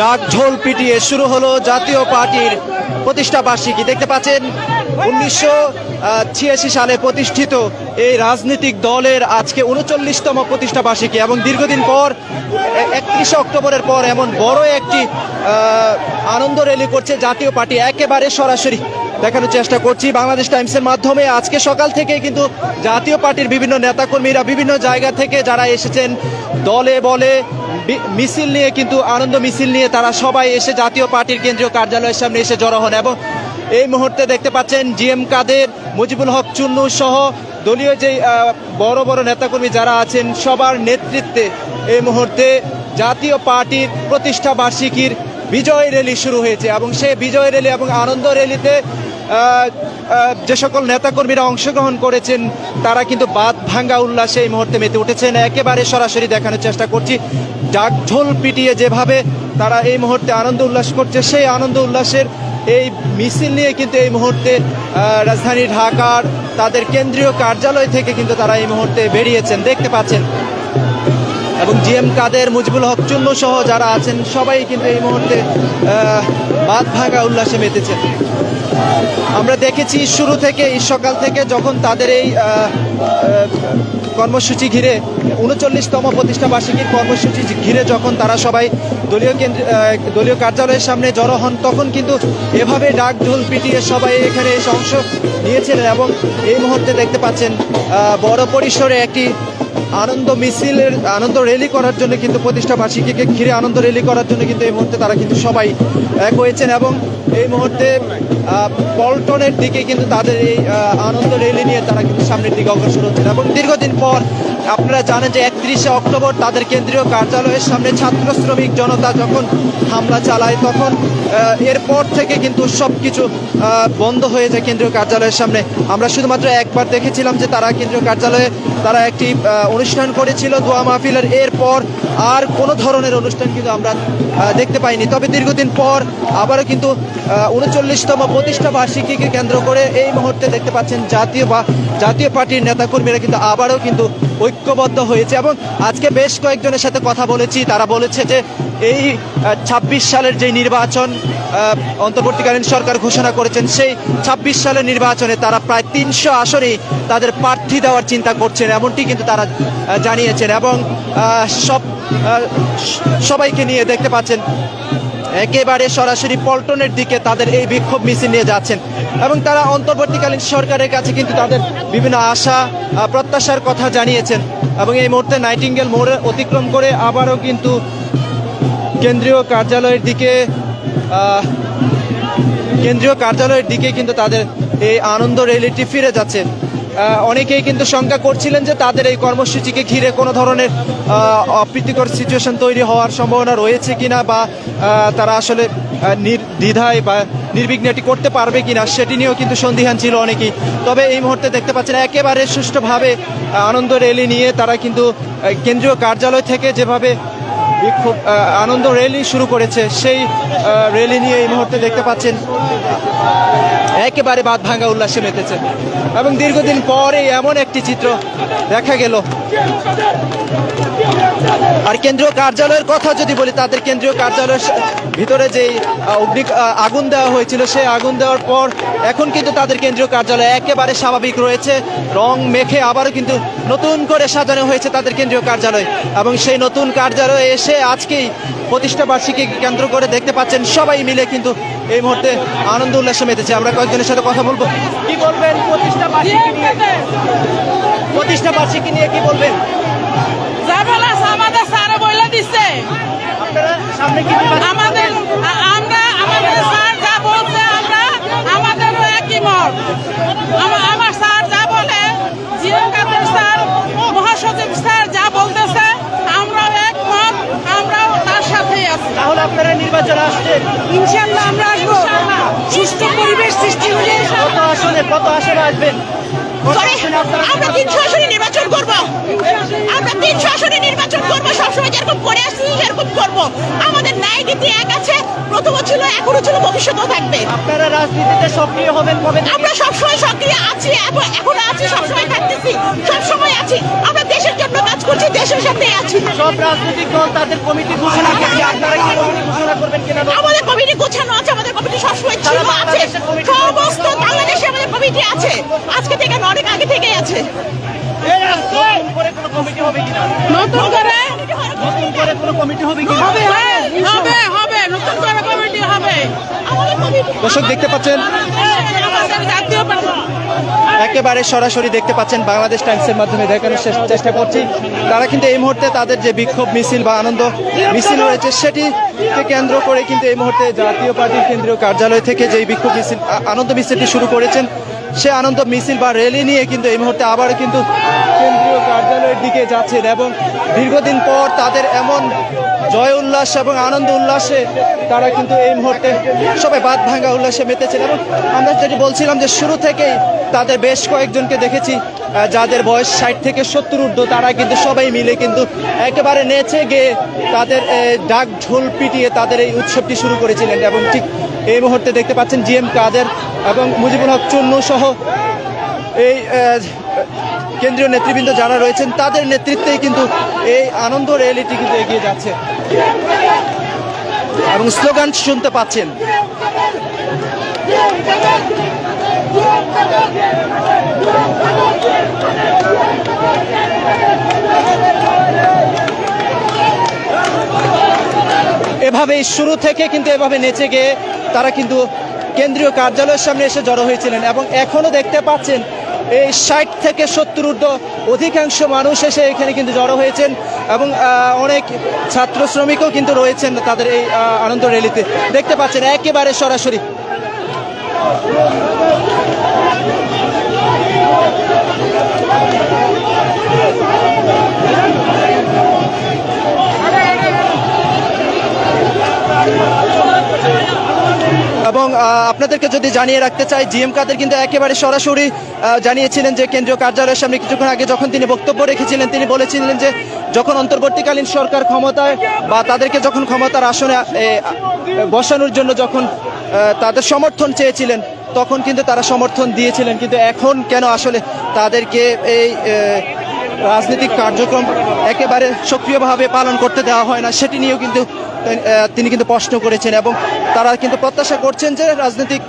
ডাকঢোল পিটিয়ে শুরু হলো জাতীয় পার্টির প্রতিষ্ঠা বার্ষিকী। দেখতে পাচ্ছেন 1986 সালে প্রতিষ্ঠিত এই রাজনৈতিক দলের আজকে 39তম প্রতিষ্ঠা বার্ষিকী এবং দীর্ঘদিন পর 31 অক্টোবরের পর এমন বড় একটি আনন্দ র্যালি করছে জাতীয় পার্টি। একেবারে সরাসরি দেখানোর চেষ্টা করছি বাংলাদেশ টাইমসের মাধ্যমে। আজকে সকাল থেকে কিন্তু জাতীয় পার্টির বিভিন্ন নেতাকর্মীরা বিভিন্ন জায়গা থেকে যারা এসেছেন দলে বলে মিছিল নিয়ে, কিন্তু আনন্দ মিছিল নিয়ে তারা সবাই এসে জাতীয় পার্টির কেন্দ্রীয় কার্যালয়ের সামনে এসে জড়ো হন। এবং এই মুহূর্তে দেখতে পাচ্ছেন জিএম কাদের, মুজিবুল হক চুন্নু সহ দলীয় যে বড় বড় নেতাকর্মী যারা আছেন সবার নেতৃত্বে এই মুহূর্তে জাতীয় পার্টির প্রতিষ্ঠা বার্ষিকীর বিজয় র্যালি শুরু হয়েছে। এবং সেই বিজয় র্যালি এবং আনন্দ র্যালিতে যে সকল নেতাকর্মীরা অংশগ্রহণ করেছেন তারা কিন্তু বাদ ভাঙ্গা উল্লাসে এই মুহূর্তে মেতে উঠেছেন। একেবারে সরাসরি দেখানোর চেষ্টা করছি ডাকঢোল পিটিয়ে যেভাবে তারা এই মুহূর্তে আনন্দ উল্লাস করছে, সেই আনন্দ উল্লাসের এই মিছিল নিয়ে কিন্তু এই মুহূর্তে রাজধানী ঢাকার তাদের কেন্দ্রীয় কার্যালয় থেকে কিন্তু তারা এই মুহূর্তে বেরিয়েছেন দেখতে পাচ্ছেন। এবং জিএম কাদের, মুজিবুল হক চুন্নু সহ যারা আছেন সবাই কিন্তু এই মুহূর্তে বাদ ভাঙা উল্লাসে মেতেছেন। আমরা দেখেছি শুরু থেকে সকাল থেকে যখন তাদের এই কর্মসূচি ঘিরে 39তম প্রতিষ্ঠা বার্ষিকীর কর্মসূচি ঘিরে যখন তারা সবাই দলীয় কার্যালয়ের সামনে জড়ো হন, তখন কিন্তু এভাবে ডাকঢোল পিটিয়ে সবাই এখানে এসে অংশ নিয়েছিলেন। এবং এই মুহূর্তে দেখতে পাচ্ছেন বড় পরিসরে একটি আনন্দ মিছিলের আনন্দ র্যালি করার জন্য কিন্তু প্রতিষ্ঠা বার্ষিকীকে ঘিরে আনন্দ র্যালি করার জন্য কিন্তু এই মুহূর্তে তারা কিন্তু সবাই এক হয়েছেন। এবং এই মুহূর্তে পল্টনের দিকে কিন্তু তাদের এই আনন্দ র্যালি নিয়ে তারা কিন্তু সামনের দিকে অগ্রসর হচ্ছেন। এবং দীর্ঘদিন পর আপনারা জানেন যে 31শে অক্টোবর তাদের কেন্দ্রীয় কার্যালয়ের সামনে ছাত্র শ্রমিক জনতা যখন হামলা চালায়, তখন এরপর থেকে কিন্তু সব কিছু বন্ধ হয়ে যায় কেন্দ্রীয় কার্যালয়ের সামনে। আমরা শুধুমাত্র একবার দেখেছিলাম যে তারা কেন্দ্রীয় কার্যালয়ে তারা একটি অনুষ্ঠান করেছিল দোয়া মাহফিলের, এরপর আর কোনো ধরনের অনুষ্ঠান কিন্তু আমরা দেখতে পাইনি। তবে দীর্ঘদিন পর আবারও কিন্তু 39তম প্রতিষ্ঠা বার্ষিকীকে কেন্দ্র করে এই মুহূর্তে দেখতে পাচ্ছেন জাতীয় পার্টির নেতাকর্মীরা কিন্তু আবারও কিন্তু ঐক্যবদ্ধ হয়েছে। এবং আজকে বেশ কয়েকজনের সাথে কথা বলেছি, তারা বলেছে যে এই 26 সালের যে নির্বাচন অন্তর্বর্তীকালীন সরকার ঘোষণা করেছেন, সেই 26 সালের নির্বাচনে তারা প্রায় 300 আসনেই তাদের প্রার্থী দেওয়ার চিন্তা করছেন, এমনটি কিন্তু তারা জানিয়েছেন। এবং সবাইকে নিয়ে দেখতে পাচ্ছেন একেবারে সরাসরি পল্টনের দিকে তাদের এই বিক্ষোভ মিছিল নিয়ে যাচ্ছেন। এবং তারা অন্তর্বর্তীকালীন সরকারের কাছে কিন্তু তাদের বিভিন্ন আশা প্রত্যাশার কথা জানিয়েছেন। এবং এই মুহূর্তে নাইটিঙ্গেল মোড় অতিক্রম করে আবারও কিন্তু কেন্দ্রীয় কার্যালয়ের দিকে কিন্তু তাদের এই আনন্দ র্যালিটি ফিরে যাচ্ছে। অনেকেই কিন্তু শঙ্কা করছিলেন যে তাদের এই কর্মসূচিকে ঘিরে কোনো ধরনের অপ্রীতিকর সিচুয়েশন তৈরি হওয়ার সম্ভাবনা রয়েছে কিনা, বা তারা আসলে নির্দ্বিধায় বা নির্বিঘ্নে এটি করতে পারবে কিনা সেটি নিয়েও কিন্তু সন্দিহান ছিল অনেকেই। তবে এই মুহূর্তে দেখতে পাচ্ছেন একেবারে সুষ্ঠুভাবে আনন্দ র্যালি নিয়ে তারা কিন্তু কেন্দ্রীয় কার্যালয় থেকে যেভাবে বিক্ষোভ আনন্দ র্যালি শুরু করেছে, সেই র্যালি নিয়ে এই মুহূর্তে দেখতে পাচ্ছেন একেবারে বাদ ভাঙ্গা উল্লাসে মেতেছে। এবং দীর্ঘদিন পরে এমন একটি চিত্র দেখা গেল। আর কেন্দ্রীয় কার্যালয়ের কথা যদি বলি, তাদের কেন্দ্রীয় কার্যালয়ের ভিতরে যেই আগুন দেওয়া হয়েছিল, সেই আগুন দেওয়ার পর এখন কিন্তু তাদের কেন্দ্রীয় কার্যালয় একেবারে স্বাভাবিক রয়েছে, রং মেখে আবারও কিন্তু নতুন করে সাজানো হয়েছে তাদের কেন্দ্রীয় কার্যালয়। এবং সেই নতুন কার্যালয়ে এসে আজকেই প্রতিষ্ঠা বার্ষিকী কেন্দ্র করে দেখতে পাচ্ছেন সবাই মিলে কিন্তু এই মুহূর্তে আনন্দ উল্লাসে মেতেছে। আমরা কয়েকজনের সাথে কথা বলবো। কি বলবেন প্রতিষ্ঠা বার্ষিকী নিয়ে কি বলবেন? আমাদের স্যারে বলে দিচ্ছে, আমাদের স্যার যা বলছে আমাদেরও একই মত। আমার স্যার যা বলে, জিএম কাদের স্যার, মহাসচিব স্যার যা বলতেছে আমরাও একমত, আমরাও তার সাথেই আছি। তাহলে আপনারা নির্বাচন আসছেন? ইনশাআল্লাহ আমরা আসবো। সুষ্ঠু পরিবেশ সৃষ্টি হলে কত আসনে আসবেন? আমরা 300 আসনে নির্বাচন করবো। সবসময় যেরকম করে আসছি সেরকম করবো। আমাদের ন্যায় নীতি এক আছে, প্রথমও ছিল, এখনো ছিল, ভবিষ্যতেও থাকবে। আপনারা রাজনীতিতে সক্রিয় হবেন কবে? আমরা সবসময় সক্রিয় আছি, এখনো আছি, সবসময় থাকতেছি, সবসময় আছি। আমরা দেশের জন্য কাজ করছি, দেশের সাথে আছি। সব রাজনৈতিক দল তাদের কমিটি ঘোষণা করছে, আপনারা কি আজকে থেকে না, অনেক আগে থেকেই আছে। নতুন করে কোনো কমিটি হবে কিনা? নতুন করে নতুন করে কোনো কমিটি হবে কিনা? হবে নতুন করে কমিটি হবে। দর্শক দেখতে পাচ্ছেন, আমাদের জাতীয় পার্টি একেবারে সরাসরি দেখতে পাচ্ছেন বাংলাদেশ টাইমসের মাধ্যমে দেখানোর চেষ্টা করছি। তারা কিন্তু এই মুহূর্তে তাদের যে বিক্ষোভ মিছিল বা আনন্দ মিছিল রয়েছে সেটিকে কেন্দ্র করে কিন্তু এই মুহূর্তে জাতীয় পার্টির কেন্দ্রীয় কার্যালয় থেকে যে বিক্ষোভ মিছিল আনন্দ মিছিলটি শুরু করেছেন, সে আনন্দ মিছিল বা র্যালি নিয়ে কিন্তু এই মুহূর্তে আবার কিন্তু কেন্দ্রীয় কার্যালয়ের দিকে যাচ্ছেন এবং দীর্ঘদিন পর তাদের এমন জয় উল্লাস এবং আনন্দ উল্লাসে তারা কিন্তু এই মুহূর্তে সবাই বাদ ভাঙা উল্লাসে মেতেছেন। এবং আমরা যেটি বলছিলাম যে শুরু থেকেই তাদের বেশ কয়েকজনকে দেখেছি যাদের বয়স 60 থেকে 70 ঊর্ধ্ব, তারা কিন্তু সবাই মিলে কিন্তু একেবারে নেচে গিয়ে তাদের ডাক ঢোল পিটিয়ে তাদের এই উৎসবটি শুরু করেছিলেন। এবং ঠিক এই মুহূর্তে দেখতে পাচ্ছেন জিএম কাদের এবং মুজিবুল হক চুন্নু সহ এই কেন্দ্রীয় নেতৃবৃন্দ যারা রয়েছেন তাদের নেতৃত্বেই কিন্তু এই আনন্দ র্যালিটি কিন্তু এগিয়ে যাচ্ছে এবং স্লোগান শুনতে পাচ্ছেন। এভাবেই শুরু থেকে কিন্তু এভাবে নেচে গিয়ে তারা কিন্তু কেন্দ্রীয় কার্যালয়ের সামনে এসে জড়ো হয়েছিলেন এবং এখনো দেখতে পাচ্ছেন এই 60 থেকে 70 ঊর্ধ্ব অধিকাংশ মানুষ এসে এখানে কিন্তু জড়ো হয়েছেন এবং অনেক ছাত্র শ্রমিকও কিন্তু রয়েছেন তাদের এই আনন্দ র্যালিতে। দেখতে পাচ্ছেন একেবারে সরাসরি। এবং আপনাদেরকে যদি জানিয়ে রাখতে চাই, জিএম কাদের কিন্তু একেবারে সরাসরি জানিয়েছিলেন যে কেন্দ্রীয় কার্যালয়ের সামনে কিছুক্ষণ আগে যখন তিনি বক্তব্য রেখেছিলেন তিনি বলেছিলেন যে যখন অন্তর্বর্তীকালীন সরকার ক্ষমতায় বা তাদেরকে যখন ক্ষমতার আসনে বসানোর জন্য যখন তাদের সমর্থন চেয়েছিলেন তখন কিন্তু তারা সমর্থন দিয়েছিলেন, কিন্তু এখন কেন আসলে তাদেরকে এই রাজনৈতিক কার্যক্রম একেবারে সক্রিয়ভাবে পালন করতে দেওয়া হয় না সেটি নিয়েও কিন্তু তিনি কিন্তু প্রশ্ন করেছেন। এবং তারা কিন্তু প্রত্যাশা করছেন যে রাজনৈতিক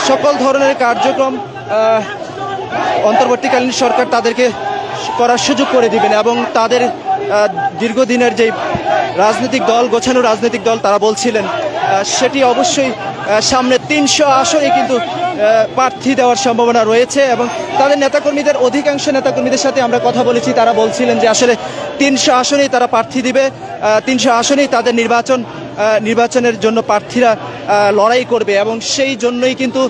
সকল ধরনের কার্যক্রম অন্তর্বর্তীকালীন সরকার তাদেরকে করার সুযোগ করে দিবেন এবং তাদের দীর্ঘদিনের যে রাজনৈতিক দল, গোছানো রাজনৈতিক দল তারা বলছিলেন সেটি অবশ্যই সামনে 300 আসনে কিন্তু প্রার্থী দেওয়ার সম্ভাবনা রয়েছে। এবং তাদের নেতাকর্মীদের অধিকাংশ নেতাকর্মীদের সাথে আমরা কথা বলেছি, তারা বলছিলেন যে আসলে 300 আসনেই তারা প্রার্থী দিবে, 300 আসনেই তাদের নির্বাচনের জন্য প্রার্থীরা লড়াই করবে এবং সেই জন্যই কিন্তু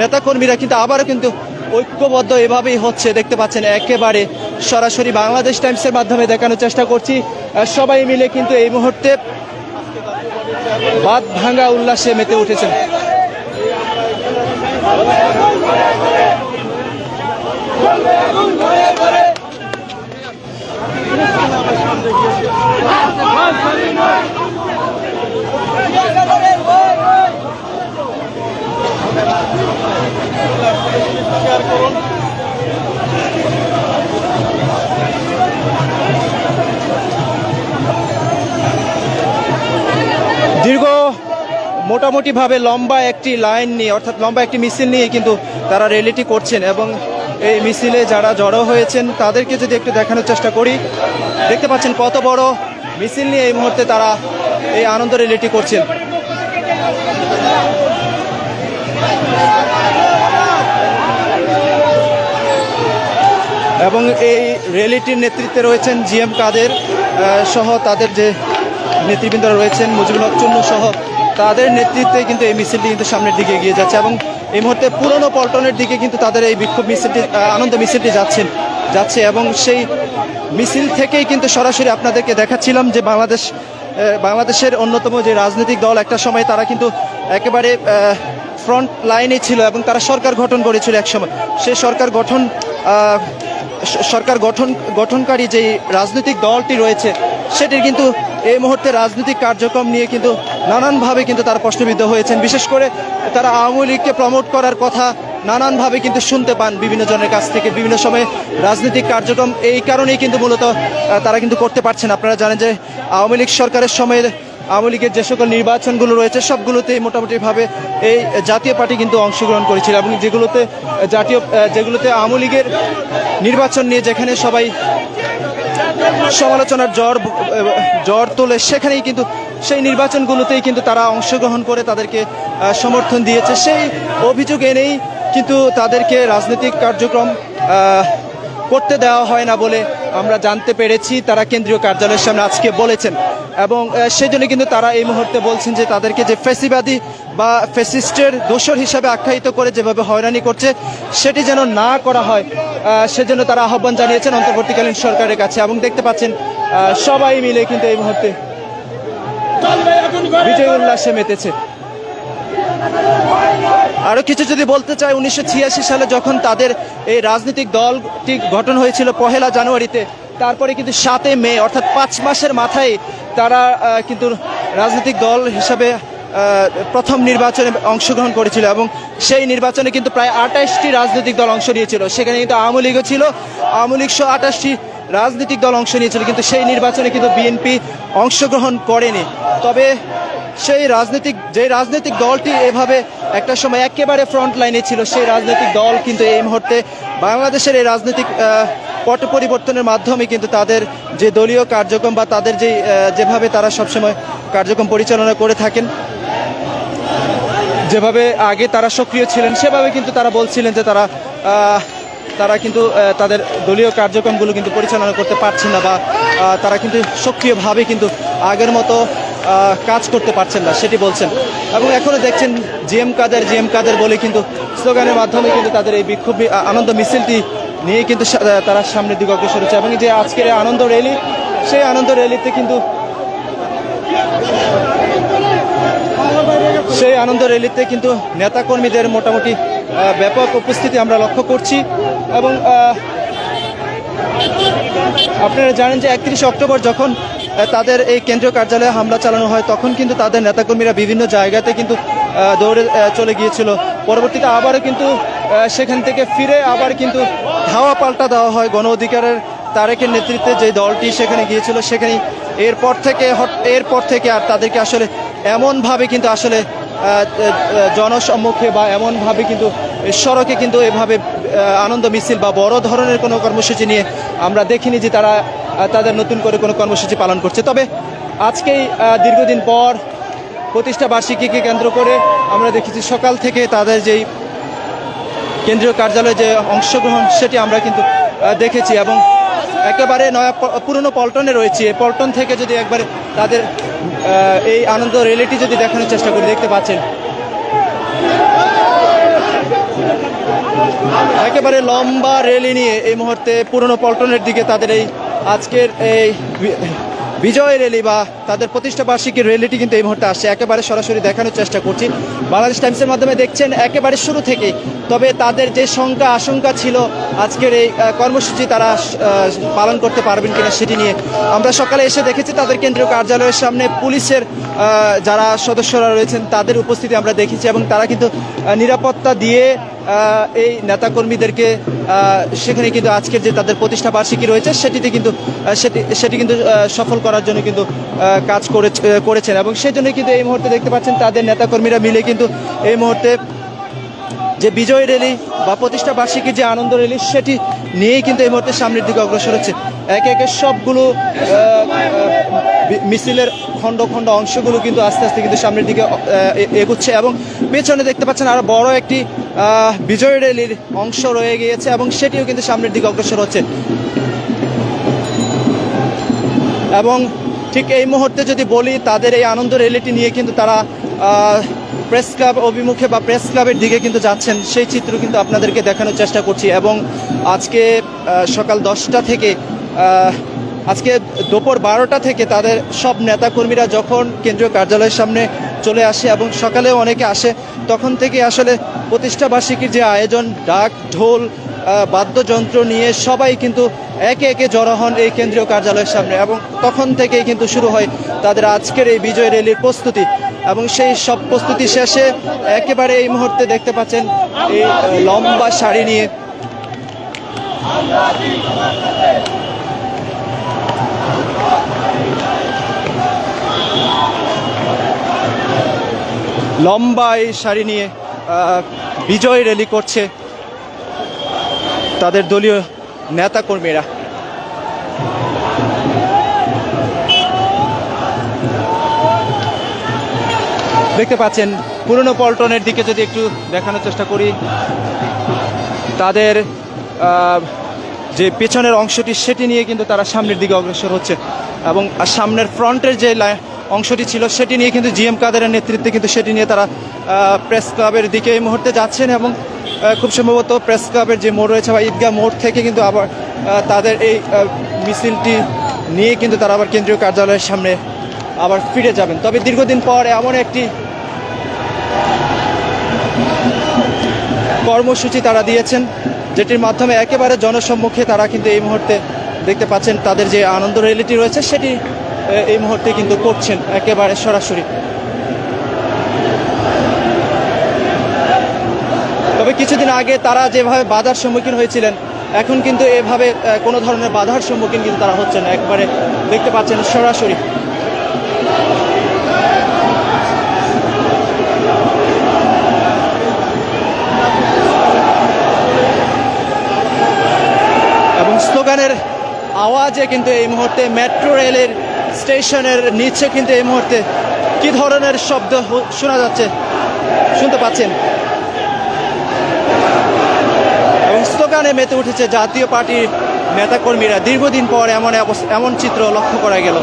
নেতাকর্মীরা কিন্তু আবারও কিন্তু ঐক্যবদ্ধ এভাবেই হচ্ছে। দেখতে পাচ্ছেন একেবারে সরাসরি বাংলাদেশ টাইমসের মাধ্যমে দেখানোর চেষ্টা করছি, সবাই মিলে কিন্তু এই মুহূর্তে বাদ ভাঙা উল্লাসে মেতে উঠেছেন। দীর্ঘ মোটামুটিভাবে লম্বা একটি লাইন নিয়ে অর্থাৎ লম্বা একটি মিছিল নিয়ে কিন্তু তারা র্যালিটি করছেন এবং এই মিছিলে যারা জড়ো হয়েছেন তাদেরকে যদি একটু দেখানোর চেষ্টা করি, দেখতে পাচ্ছেন কত বড় মিছিল নিয়ে এই মুহূর্তে তারা এই আনন্দ র্যালিটি করছেন। এবং এই র্যালিটির নেতৃত্বে রয়েছেন জিএম কাদের সহ তাদের যে নেতৃবৃন্দরা রয়েছেন, মুজিবুল হক চুন্নু সহ তাদের নেতৃত্বে কিন্তু এই মিছিলটি কিন্তু সামনের দিকে এগিয়ে যাচ্ছে এবং এই মুহূর্তে পুরনো পল্টনের দিকে কিন্তু তাদের এই বিক্ষোভ মিছিলটি আনন্দ মিছিলটি যাচ্ছে এবং সেই মিছিল থেকেই কিন্তু সরাসরি আপনাদেরকে দেখাচ্ছিলাম যে বাংলাদেশের অন্যতম যে রাজনৈতিক দল একটা সময় তারা কিন্তু একেবারে ফ্রন্ট লাইনে ছিল এবং তারা সরকার গঠন করেছিল একসময়। সেই সরকার গঠনকারী যে রাজনৈতিক দলটি রয়েছে সেটির কিন্তু এই মুহূর্তে রাজনৈতিক কার্যক্রম নিয়ে কিন্তু নানানভাবে কিন্তু তারা প্রশ্নবিদ্ধ হয়েছেন। বিশেষ করে তারা আওয়ামী লীগকে প্রমোট করার কথা নানানভাবে কিন্তু শুনতে পান বিভিন্ন জনের কাছ থেকে বিভিন্ন সময়ে। রাজনৈতিক কার্যক্রম এই কারণেই কিন্তু মূলত তারা কিন্তু করতে পারছেন। আপনারা জানেন যে আওয়ামী লীগ সরকারের সময়ে আওয়ামী লীগের যে সকল নির্বাচনগুলো রয়েছে সবগুলোতেই মোটামুটিভাবে এই জাতীয় পার্টি কিন্তু অংশগ্রহণ করেছিল, এবং যেগুলোতে আওয়ামী লীগের নির্বাচন নিয়ে যেখানে সবাই সমালোচনার জ্বর তোলে, সেখানেই কিন্তু সেই নির্বাচনগুলোতেই কিন্তু তারা অংশগ্রহণ করে তাদেরকে সমর্থন দিয়েছে। সেই অভিযোগ এনেই কিন্তু তাদেরকে রাজনৈতিক কার্যক্রম করতে দেওয়া হয় না বলে আমরা জানতে পেরেছি, তারা কেন্দ্রীয় কার্যালয়ের সামনে আজকে বলেছেন। এবং সেজন্য কিন্তু তারা এই মুহূর্তে বলছেন যে তাদেরকে যে ফ্যাসিবাদী বা ফ্যাসিস্টের দোসর হিসাবে আখ্যায়িত করে যেভাবে হয়রানি করছে সেটি যেন না করা হয়, সেজন্য তারা আহ্বান জানিয়েছেন অন্তর্বর্তীকালীন সরকারের কাছে। এবং দেখতে পাচ্ছেন সবাই মিলে কিন্তু এই মুহূর্তে বিজয় উল্লাসে মেতেছে। আরো কিছু যদি বলতে চাই, 1986 সালে যখন তাদের এই রাজনৈতিক দলটি গঠন হয়েছিল 1 জানুয়ারিতে, তারপরে কিন্তু 7 মে অর্থাৎ 5 মাসের মাথায় তারা কিন্তু রাজনৈতিক দল হিসাবে প্রথম নির্বাচনে অংশগ্রহণ করেছিল, এবং সেই নির্বাচনে কিন্তু প্রায় 28টি রাজনৈতিক দল অংশ নিয়েছিল। সেখানে কিন্তু আওয়ামী লীগও ছিল, আওয়ামী লীগ সহ 28টি রাজনৈতিক দল অংশ নিয়েছিল, কিন্তু সেই নির্বাচনে কিন্তু বিএনপি অংশগ্রহণ করেনি। তবে সেই রাজনৈতিক দলটি এভাবে একটা সময় একেবারে ফ্রন্ট লাইনে ছিল, সেই রাজনৈতিক দল কিন্তু এই মুহূর্তে বাংলাদেশের এই রাজনৈতিক পট পরিবর্তনের মাধ্যমে কিন্তু তাদের যে দলীয় কার্যক্রম বা তাদের যেভাবে তারা সবসময় কার্যক্রম পরিচালনা করে থাকেন, যেভাবে আগে তারা সক্রিয় ছিলেন সেভাবে কিন্তু তারা বলছিলেন যে তারা কিন্তু তাদের দলীয় কার্যক্রমগুলো কিন্তু পরিচালনা করতে পারছেন না, বা তারা কিন্তু সক্রিয়ভাবে কিন্তু আগের মতো কাজ করতে পারছেন না সেটি বলছেন। এবং এখনো দেখছেন জিএম কাদের বলে কিন্তু স্লোগানের মাধ্যমে কিন্তু তাদের এই বিক্ষোভ আনন্দ মিছিলটি নিয়ে কিন্তু তারা সামনের দিকে অগ্রসর হচ্ছে। এবং যে আজকের আনন্দ র্যালি, সেই আনন্দ র্যালিতে কিন্তু নেতাকর্মীদের মোটামুটি ব্যাপক উপস্থিতি আমরা লক্ষ্য করছি। এবং আপনারা জানেন যে 31 অক্টোবর যখন তাদের এই কেন্দ্রীয় কার্যালয়ে হামলা চালানো হয়, তখন কিন্তু তাদের নেতাকর্মীরা বিভিন্ন জায়গাতে কিন্তু দৌড়ে চলে গিয়েছিল। পরবর্তীতে আবারও কিন্তু সেখান থেকে ফিরে আবার কিন্তু ধাওয়া পাল্টা দেওয়া হয় গণ অধিকারের তারেকের নেতৃত্বে যে দলটি সেখানে গিয়েছিল। সেখানে এরপর থেকে আর তাদেরকে আসলে এমনভাবে কিন্তু আসলে জনসম্মুখে বা এমনভাবে কিন্তু সড়কে কিন্তু এভাবে আনন্দ মিছিল বা বড় ধরনের কোনো কর্মসূচি নিয়ে আমরা দেখিনি যে তারা তাদের নতুন করে কোনো কর্মসূচি পালন করছে। তবে আজকেই দীর্ঘদিন পর প্রতিষ্ঠা বার্ষিকীকে কেন্দ্র করে আমরা দেখেছি সকাল থেকে তাদের যেই কেন্দ্রীয় কার্যালয়ে যে অংশগ্রহণ সেটি আমরা কিন্তু দেখেছি। এবং একেবারে পুরনো পল্টনে রয়েছে, এই পল্টন থেকে যদি একবারে তাদের এই আনন্দ র্যালিটি যদি দেখানোর চেষ্টা করি, দেখতে পাচ্ছেন একেবারে লম্বা র্যালি নিয়ে এই মুহূর্তে পুরনো পল্টনের দিকে তাদের এই আজকের এই বিজয় র্যালি বা তাদের প্রতিষ্ঠা বার্ষিকীর র্যালিটি কিন্তু এই মুহূর্তে আসছে। একেবারে সরাসরি দেখানোর চেষ্টা করছি বাংলাদেশ টাইমসের মাধ্যমে, দেখছেন একেবারে শুরু থেকে। তবে তাদের যে আশঙ্কা ছিল আজকের এই কর্মসূচি তারা পালন করতে পারবেন কিনা সেটি নিয়ে আমরা সকালে এসে দেখেছি তাদের কেন্দ্রীয় কার্যালয়ের সামনে পুলিশের যারা সদস্যরা রয়েছেন তাদের উপস্থিতি আমরা দেখেছি, এবং তারা কিন্তু নিরাপত্তা দিয়ে এই নেতাকর্মীদেরকে সেখানে কিন্তু আজকের যে তাদের প্রতিষ্ঠা বার্ষিকী রয়েছে সেটি কিন্তু সফল করার জন্য কিন্তু কাজ করেছেন। এবং সেই জন্য কিন্তু এই মুহূর্তে দেখতে পাচ্ছেন তাদের নেতাকর্মীরা মিলে কিন্তু এই মুহূর্তে যে বিজয় র্যালি বা প্রতিষ্ঠা বার্ষিকীর যে আনন্দ র্যালি সেটি নিয়েই কিন্তু এই মুহূর্তে সামনের দিকে অগ্রসর হচ্ছে। একে একে সবগুলো মিছিলের খণ্ড খণ্ড অংশগুলো কিন্তু আস্তে আস্তে কিন্তু সামনের দিকে এগুচ্ছে, এবং পেছনে দেখতে পাচ্ছেন আরো বড় একটি বিজয় র্যালির অংশ রয়ে গিয়েছে, এবং সেটিও কিন্তু সামনের দিকে অগ্রসর হচ্ছে। এবং ঠিক এই মুহূর্তে যদি বলি তাদের এই আনন্দ র্যালিটি নিয়ে কিন্তু তারা প্রেস ক্লাব অভিমুখে বা প্রেস ক্লাবের দিকে কিন্তু যাচ্ছেন, সেই চিত্র কিন্তু আপনাদেরকে দেখানোর চেষ্টা করছি। এবং আজকে সকাল 10টা থেকে আজকে দুপুর 12টা থেকে তাদের সব নেতাকর্মীরা যখন কেন্দ্রীয় কার্যালয়ের সামনে চলে আসে, এবং সকালেও অনেকে আসে, তখন থেকে আসলে প্রতিষ্ঠা বার্ষিকীর যে আয়োজন, ডাক ঢোল বাদ্যযন্ত্র নিয়ে সবাই কিন্তু একে একে জড়ো হন এই কেন্দ্রীয় কার্যালয়ের সামনে, এবং তখন থেকেই কিন্তু শুরু হয় তাদের আজকের এই বিজয় র্যালির প্রস্তুতি। এবং সেই সব প্রস্তুতি শেষে একেবারে এই মুহূর্তে দেখতে পাচ্ছেন এই লম্বা সারি নিয়ে লম্বা এই সারি নিয়ে বিজয় র্যালি করছে তাদের দলীয় নেতাকর্মীরা। দেখতে পাচ্ছেন পুরনো পল্টনের দিকে যদি একটু দেখানোর চেষ্টা করি, তাদের যে পেছনের অংশটি সেটি নিয়ে কিন্তু তারা সামনের দিকে অগ্রসর হচ্ছে এবং সামনের ফ্রন্টের যে অংশটি ছিল সেটি নিয়ে কিন্তু জিএম কাদেরের নেতৃত্বে কিন্তু সেটি নিয়ে তারা প্রেস ক্লাবের দিকে এই মুহূর্তে যাচ্ছেন এবং খুব সম্ভবত প্রেস ক্লাবের যে মোড় রয়েছে বা ঈদগাহ মোড় থেকে কিন্তু আবার তাদের এই মিছিলটি নিয়ে কিন্তু তারা আবার কেন্দ্রীয় কার্যালয়ের সামনে আবার ফিরে যাবেন। তবে দীর্ঘদিন পর এমন একটি কর্মসূচি তারা দিয়েছেন যেটির মাধ্যমে একেবারে জনসম্মুখে তারা কিন্তু এই মুহূর্তে দেখতে পাচ্ছেন তাদের যে আনন্দ র্যালিটি রয়েছে সেটি এই মুহূর্তে কিন্তু করছেন একেবারে সরাসরি। তবে কিছুদিন আগে তারা যেভাবে বাধার সম্মুখীন হয়েছিলেন এখন কিন্তু এভাবে কোনো ধরনের বাধার সম্মুখীন কিন্তু তারা হচ্ছেন না, একবারে দেখতে পাচ্ছেন সরাসরি। এবং স্লোগানের আওয়াজে কিন্তু এই মুহূর্তে মেট্রো রেলের স্টেশনের নিচে কিন্তু এই মুহূর্তে কি ধরনের শব্দ শোনা যাচ্ছে শুনতে পাচ্ছেন এবং স্লোগানে মেতে উঠেছে জাতীয় পার্টির নেতাকর্মীরা। দীর্ঘদিন পর এমন চিত্র লক্ষ্য করা গেল।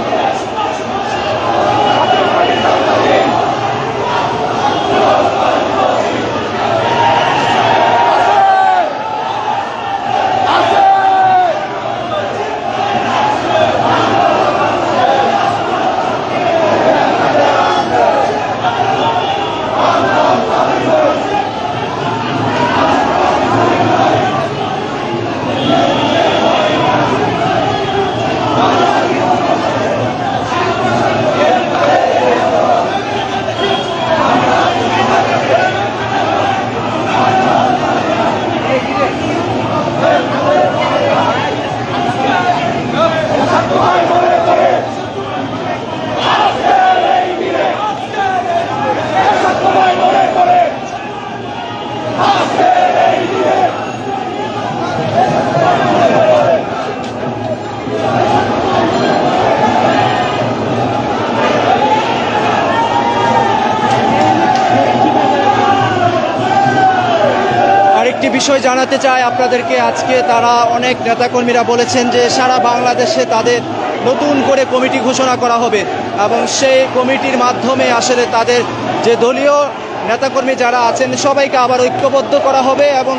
বিষয় জানাতে চাই আপনাদেরকে, আজকে তারা অনেক নেতাকর্মীরা বলেছেন যে সারা বাংলাদেশে তাদের নতুন করে কমিটি ঘোষণা করা হবে এবং সেই কমিটির মাধ্যমে আসলে তাদের যে দলীয় নেতাকর্মী যারা আছেন সবাইকে আবার ঐক্যবদ্ধ করা হবে এবং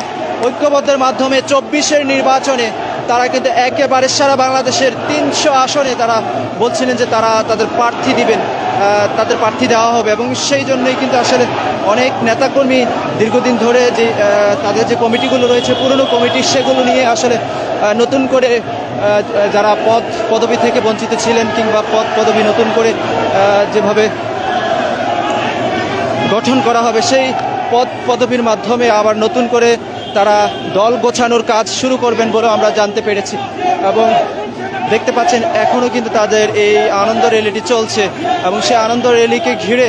ঐক্যবদ্ধের মাধ্যমে 24-এর নির্বাচনে তারা কিন্তু একেবারে সারা বাংলাদেশের 300 আসনে তারা বলছিলেন যে তারা তাদের প্রার্থী দিবেন, তাদের প্রার্থী দেওয়া হবে এবং সেই জন্যই কিন্তু আসলে অনেক নেতাকর্মী দীর্ঘদিন ধরে যে তাদের যে কমিটিগুলো রয়েছে পুরনো কমিটি সেগুলো নিয়ে আসলে নতুন করে যারা পদবি থেকে বঞ্চিত ছিলেন কিংবা পদবি নতুন করে যেভাবে গঠন করা হবে সেই পদবির মাধ্যমে আবার নতুন করে তারা দল গোছানোর কাজ শুরু করবেন বলে আমরা জানতে পেরেছি এবং দেখতে পাচ্ছেন এখনও কিন্তু তাদের এই আনন্দ র্যালিটি চলছে এবং সেই আনন্দ র্যালিকে ঘিরে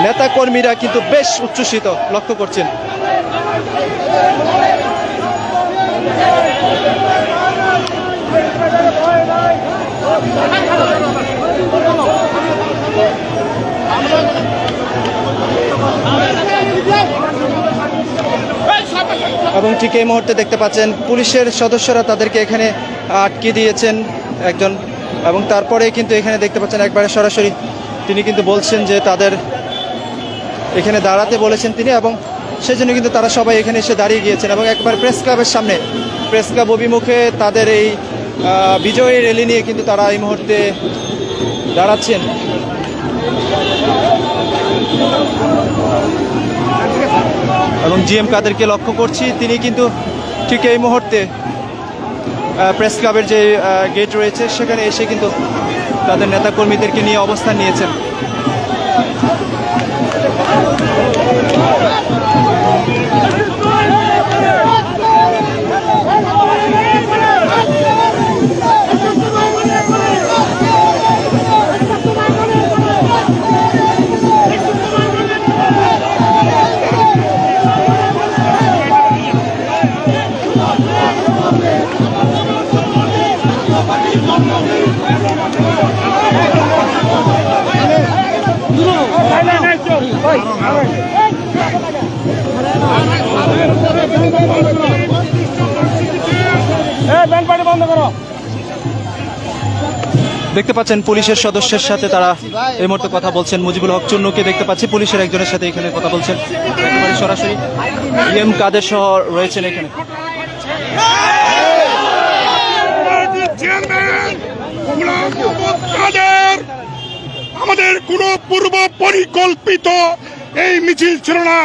নেতাকর্মীরা কিন্তু বেশ উচ্ছ্বসিত লক্ষ্য করছেন। এবং ঠিক এই মুহূর্তে দেখতে পাচ্ছেন পুলিশের সদস্যরা তাদেরকে এখানে আটকে দিয়েছেন একজন এবং তারপরে কিন্তু এখানে দেখতে পাচ্ছেন একবারে সরাসরি তিনি কিন্তু বলছেন যে তাদের এখানে দাঁড়াতে বলেছেন তিনি এবং সেজন্য কিন্তু তারা সবাই এখানে এসে দাঁড়িয়ে গিয়েছেন এবং একবার প্রেস ক্লাবের সামনে প্রেস ক্লাব অভিমুখে তাদের এই বিজয়ী র্যালি নিয়ে কিন্তু তারা এই মুহূর্তে দাঁড়াচ্ছেন। এবং জিএম কাদেরকে লক্ষ্য করছি তিনি কিন্তু ঠিক এই মুহূর্তে প্রেস ক্লাবের যে গেট রয়েছে সেখানে এসে কিন্তু তাদের নেতাকর্মীদেরকে নিয়ে অবস্থান নিয়েছেন। দেখতে পাচ্ছেন পুলিশের সদস্যের সাথে তারা এই মুহূর্তে কথা বলছেন। মুজিবুল হক চুন্নুকে দেখতে পাচ্ছি পুলিশের একজনের সাথে এখানে কথা বলছেন, একেবারে সরাসরি এম কাদের সহ রয়েছেন এখানে। আমাদের কোনো পূর্ব পরিকল্পিত এই মিছিল ছিল না।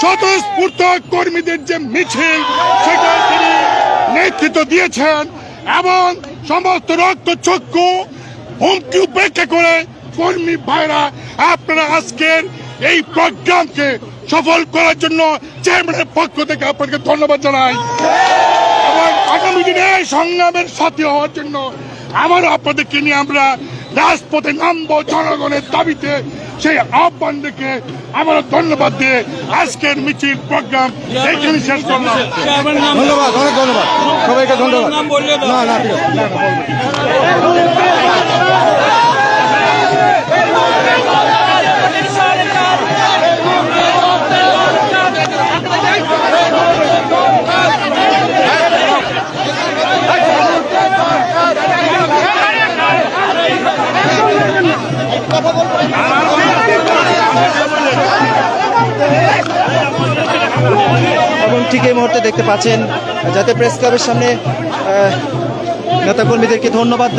স্বতঃস্ফূর্ত কর্মীদের যে মিছিল সেটা তিনি নেতৃত্ব দিয়েছেন এবং সমস্ত রক্তচক্ষু হুমকি উপেক্ষা করে কর্মী ভাইরা আপনারা আজকের এই প্রোগ্রামকে সফল করার জন্য চেয়ারম্যানের পক্ষ থেকে আপনাকে ধন্যবাদ জানাই এবং আগামী দিনে এই সংগ্রামের সাথী হওয়ার জন্য আমারও আপনাদেরকে নিয়ে আমরা রাজপথে নামবো জনগণের দাবিতে। সেই আহ্বান দেখে আমারও ধন্যবাদ দিয়ে আজকের মিছিল প্রোগ্রাম এইখানে শেষ করলাম। ধন্যবাদ, অনেক ধন্যবাদ সবাইকে, ধন্যবাদ। এবং ঠিক এই মুহূর্তে দেখতে পাচ্ছেন জাতীয় প্রেস ক্লাবের সামনে নেতাকর্মীদেরকে ধন্যবাদ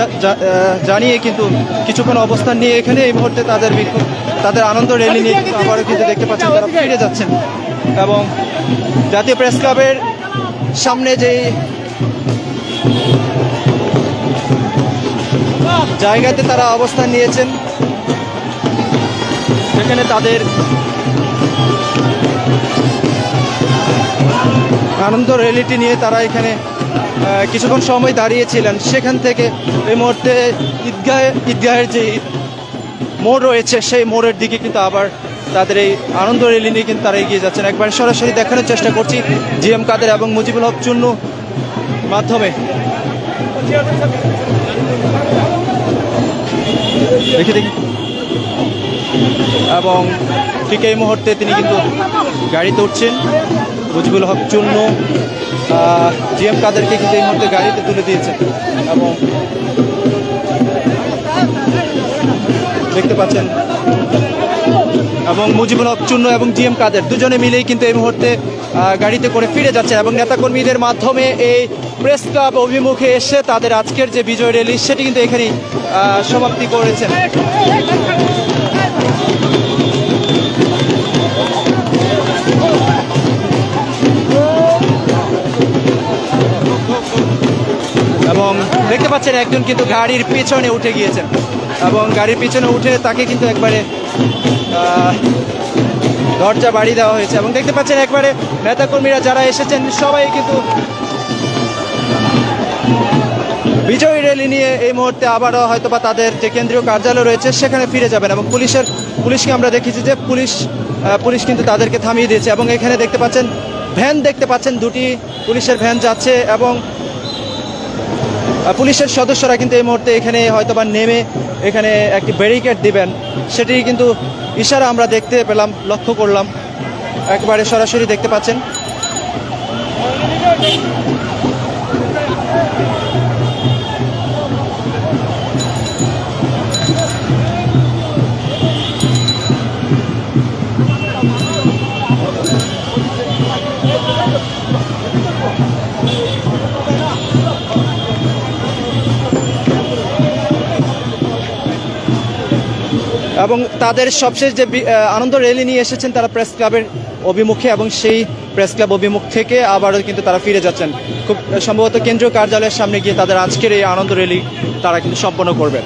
জানিয়ে কিন্তু কিছুক্ষণ অবস্থান নিয়ে এখানে এই মুহূর্তে তাদের বিক্ষোভ, তাদের আনন্দ র্যালি নিয়ে আবারও কিন্তু দেখতে পাচ্ছেন তারা ফিরে যাচ্ছেন এবং জাতীয় প্রেস ক্লাবের সামনে যে জায়গাতে তারা অবস্থান নিয়েছেন সেখানে তাদের আনন্দ র্যালিটি নিয়ে তারা এখানে কিছুক্ষণ সময় দাঁড়িয়েছিলেন। সেখান থেকে এই মুহূর্তে ঈদগাহের যে মোড় রয়েছে সেই মোড়ের দিকে কিন্তু আবার তাদের এই আনন্দ র্যালি নিয়ে কিন্তু তারা এগিয়ে যাচ্ছেন। একবার সরাসরি দেখানোর চেষ্টা করছি জিএম কাদের এবং মুজিবুল হক চুন্নু মাধ্যমে। দেখি এবং ঠিক এই মুহূর্তে তিনি কিন্তু গাড়িতে উঠছেন। মুজিবুল হক চুন্নু জিএম কাদেরকে কিন্তু এই মুহূর্তে গাড়িতে তুলে দিয়েছেন এবং দেখতে পাচ্ছেন এবং মুজিবুল হক চুন্নু এবং জিএম কাদের দুজনে মিলেই কিন্তু এই মুহূর্তে গাড়িতে করে ফিরে যাচ্ছেন এবং নেতাকর্মীদের মাধ্যমে এই প্রেস ক্লাব অভিমুখে এসে তাদের আজকের যে বিজয় র্যালি সেটি কিন্তু এখানেই সমাপ্তি করেছেন। এবং দেখতে পাচ্ছেন একজন কিন্তু গাড়ির পিছনে উঠে গিয়েছেন এবং গাড়ির পিছনে উঠে তাকে কিন্তু একবারে দরজা বাড়ি দেওয়া হয়েছে এবং দেখতে পাচ্ছেন একবারে নেতাকর্মীরা যারা এসেছেন সবাই কিন্তু বিজয় র্যালি নিয়ে এই মুহূর্তে আবারও হয়তোবা তাদের যে কেন্দ্রীয় কার্যালয় রয়েছে সেখানে ফিরে যাবেন এবং পুলিশকে আমরা দেখেছি যে পুলিশ কিন্তু তাদেরকে থামিয়ে দিয়েছে এবং এখানে দেখতে পাচ্ছেন ভ্যান দেখতে পাচ্ছেন, দুটি পুলিশের ভ্যান যাচ্ছে এবং পুলিশের সদস্যরা কিন্তু এই মুহূর্তে এখানে হয়তোবা নেমে এখানে একটি ব্যারিকেড দিবেন সেটি কিন্তু ইশারা আমরা দেখতে পেলাম, লক্ষ্য করলাম, একবারে সরাসরি দেখতে পাচ্ছেন। এবং তাদের সবশেষ যে আনন্দ র্যালি নিয়ে এসেছেন তারা প্রেস ক্লাবের অভিমুখে এবং সেই প্রেস ক্লাব অভিমুখ থেকে আবারও কিন্তু তারা ফিরে যাচ্ছেন। খুব সম্ভবত কেন্দ্রীয় কার্যালয়ের সামনে গিয়ে তাদের আজকের এই আনন্দ র্যালি তারা কিন্তু সম্পন্ন করবে।